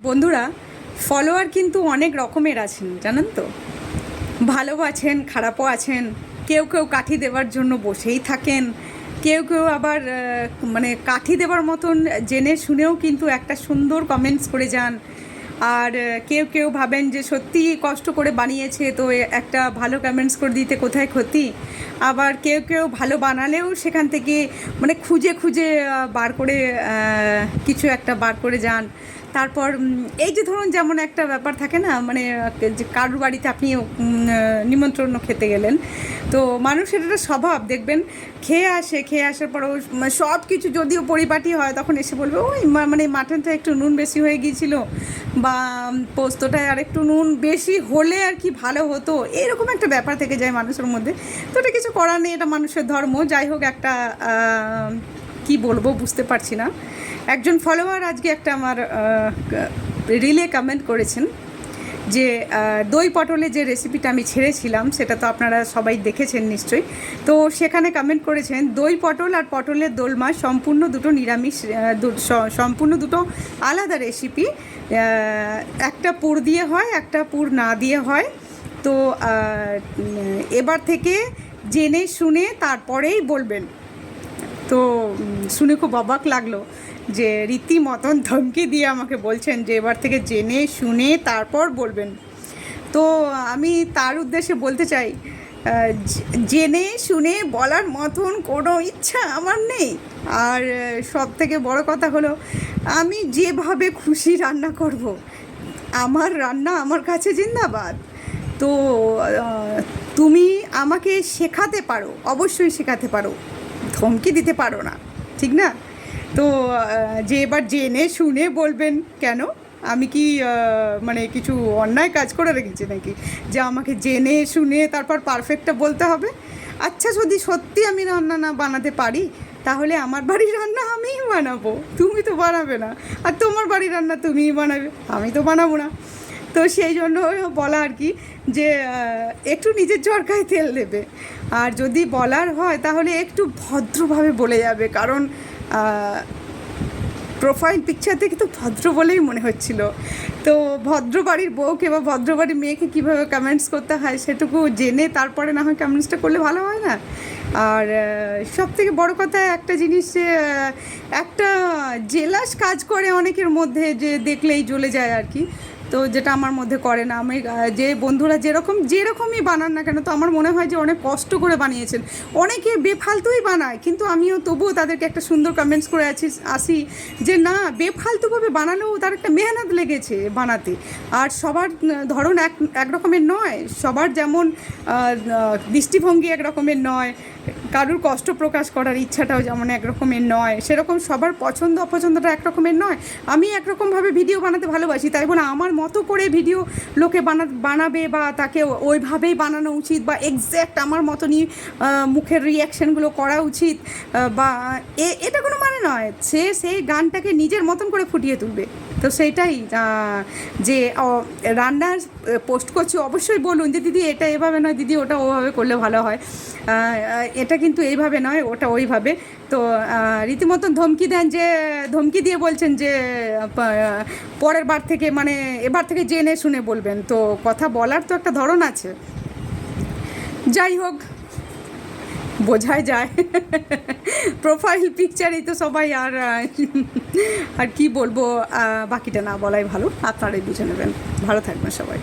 বন্ধুরা, ফলোয়ার কিন্তু অনেক রকমের আছেন, জানেন তো। ভালো আছেন, খারাপও আছেন। কেউ কেউ কাঠি দেওয়ার জন্য বসেই থাকেন, কেউ কেউ আবার মানে কাঠি দেওয়ার মতন জেনে শুনেও কিন্তু একটা সুন্দর কমেন্টস করে যান। আর কেউ কেউ ভাবেন যে সত্যি কষ্ট করে বানিয়েছে, তো একটা ভালো কমেন্টস করে দিতে কোথায় ক্ষতি। আবার কেউ কেউ ভালো বানালেও সেখান থেকে মানে খুঁজে খুঁজে বার করে কিছু একটা বার করে যান। তারপর এই যে ধরুন, যেমন একটা ব্যাপার থাকে না, মানে যে কারোর বাড়িতে আপনি নিমন্ত্রণ খেতে গেলেন, তো মানুষের একটা স্বভাব দেখবেন, খেয়ে আসার পরও সব কিছু যদিও পরিপাটি হয়, তখন এসে বলবে ওই মানে মাটনটা একটু নুন বেশি হয়ে গিয়েছিল, বা পোস্তটায় আর একটু নুন বেশি হলে আর কি ভালো হতো। এরকম একটা ব্যাপার থেকে যায় মানুষের মধ্যে। তো এটা কিছু করার নেই, এটা মানুষের ধর্ম। যাই হোক, একটা কি বলবো বুঝতে পারছি না। একজন ফলোয়ার আজকে একটা আমার রিলে কমেন্ট করেছেন যে দই পটলের যে রেসিপিটা আমি ছেড়েছিলাম, সেটা তো আপনারা সবাই দেখেছেন নিশ্চয়ই। তো সেখানে কমেন্ট করেছেন, দই পটল আর পটলের দোলমা সম্পূর্ণ দুটো নিরামিষ, সম্পূর্ণ দুটো আলাদা রেসিপি। একটা পুর দিয়ে হয়, একটা পুর না দিয়ে হয়। তো এবার থেকে জেনে শুনে তারপরেই বলবেন। তো শুনে খুব অবাক লাগলো যে রীতিমতন ধমকি দিয়ে আমাকে বলছেন যে এবার থেকে জেনে শুনে তারপর বলবেন। তো আমি তার উদ্দেশ্যে বলতে চাই, জেনে শুনে বলার মতন কোনো ইচ্ছা আমার নেই। আর সব থেকে বড় কথা হলো, আমি যেভাবে খুশি রান্না করব, আমার রান্না আমার কাছে জিন্দাবাদ। তো তুমি আমাকে শেখাতে পারো, অবশ্যই শেখাতে পারো, ধমকি দিতে পারো না, ঠিক না? তো যে এবার জেনে শুনে বলবেন কেন? আমি কি মানে কিছু অন্যায় কাজ করে রেখেছি নাকি যে আমাকে জেনে শুনে তারপর পারফেক্টটা বলতে হবে? আচ্ছা, যদি সত্যি আমি রান্না না বানাতে পারি, তাহলে আমার বাড়ির রান্না আমিই বানাবো, তুমি তো বানাবে না। আর তোমার বাড়ির রান্না তুমিই বানাবে, আমি তো বানাবো না। তো সেই জন্য বলা আর কি, যে একটু নিজের চরকায় তেল দেবে। আর যদি বলার হয় তাহলে একটু ভদ্রভাবে বলে যাবে, কারণ প্রোফাইল পিকচার থেকে তো ভদ্র বলেই মনে হচ্ছিল। তো ভদ্র বাড়ির বউকে বা ভদ্র বাড়ির মেয়েকে কীভাবে কমেন্টস করতে হয় সেটুকু জেনে তারপরে না হয় কমেন্টসটা করলে ভালো হয় না? আর সব থেকে বড়ো কথা একটা জিনিস, যে একটা জেলাস কাজ করে অনেকের মধ্যে, যে দেখলেই জ্বলে যায় আর কি। তো যেটা আমার মধ্যে করে না। আমি যে বন্ধুরা যেরকমই বানান না কেন, তো আমার মনে হয় যে অনেক কষ্ট করে বানিয়েছেন। অনেকে বেফালতুই বানায়, কিন্তু আমিও তবুও তাদেরকে একটা সুন্দর কমেন্টস করে আসি যে না, বেফালতুভাবে বানালেও তার একটা মেহনত লেগেছে বানাতে। আর সবার ধরন এক রকমের নয়, সবার যেমন দৃষ্টিভঙ্গি এক রকমের নয়, কারুর কষ্ট প্রকাশ করার ইচ্ছাটাও যেমন এক রকমের নয়, সেরকম সবার পছন্দ অপছন্দটা এক রকমের নয়। আমি একরকমভাবে ভিডিও বানাতে ভালোবাসি, তাই বলে আমার মতো করে ভিডিও লোকে বানাবে বা তাকে ওইভাবেই বানানো উচিত, বা এক্স্যাক্ট আমার মতনই মুখের রিয়াকশানগুলো করা উচিত, বা এটা কোনো মানে নয়। সেই গানটাকে নিজের মতন করে ফুটিয়ে তুলবে। তো সেইটাই, যে রান্নার পোস্ট করছি অবশ্যই বলুন যে দিদি এটা এভাবে নয়, দিদি ওটা ওভাবে করলে ভালো হয়, এটা কিন্তু এইভাবে নয়, ওটা ওইভাবে। তো রীতিমতন ধমকি দেন, যে ধমকি দিয়ে বলছেন যে পরের বার থেকে, মানে এবার থেকে জেনে শুনে বলবেন। তো কথা বলার তো একটা ধরন আছে। যাই হোক, বোঝাই যায় প্রোফাইল পিকচারেই তো সবাই। আর কি বলবো, বাকিটা না বলাই ভালো, আপনারাই বুঝে নেবেন। ভালো থাকবেন সবাই।